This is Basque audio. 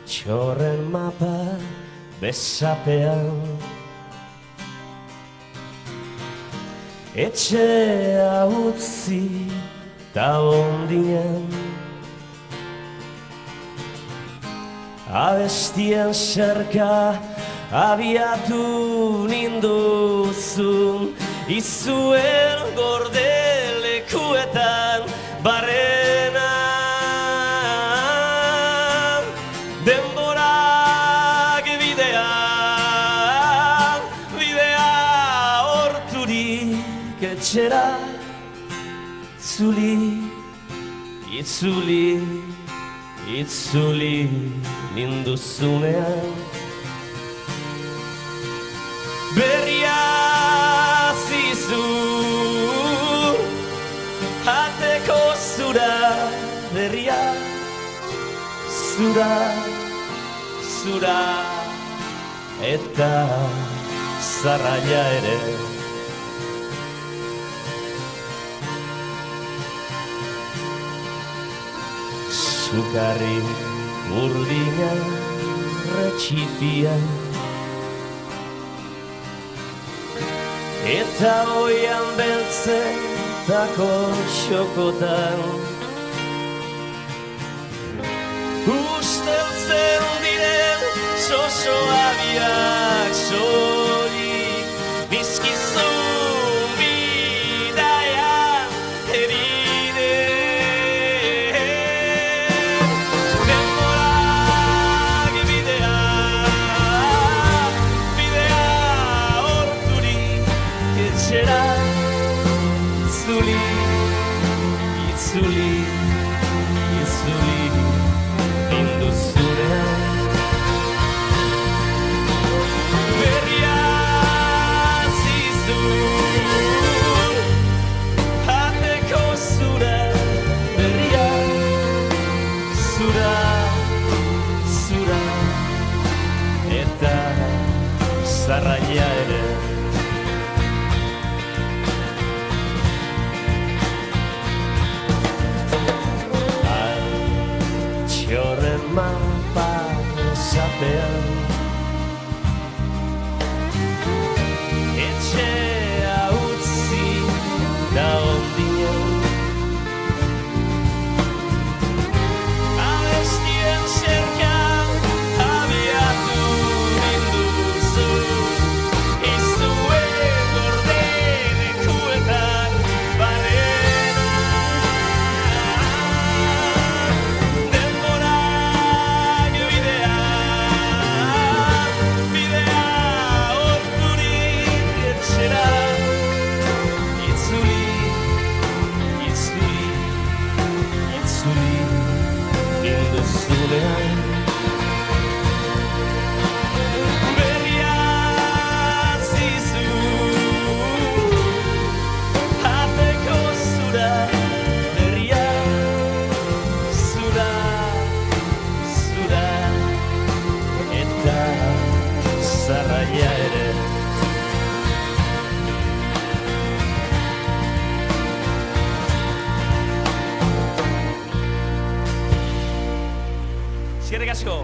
Altxorren mapa besapean, etxea utzi ta ondinean, abestien serka abiatu ninduzun, izuen gordelekuetan barrena. Denborak bidea horturik etxera itzuli ninduzunean, berria zizu ateko zura, berria zura eta zarraia ere. Sukarri urdina retxipia eta oian beltzetako xokotan usteltzen diren soso abiak solik bizkizun bidaian eride. Denborak bidea horturik etxera itzuli ninduzunean, berria zizu ateko zura, berria zura eta zarraia ere. Altxorren mapa besapean, etxea utzi da ondinean, abestien serkan abiatu ninduzu, izuen gordelekuetan barrena. Denborak bidea horturik etxera itzuli ninduzunean, berria zizu ateko zura, berria zura eta zarraia ere. Eskerrik asko.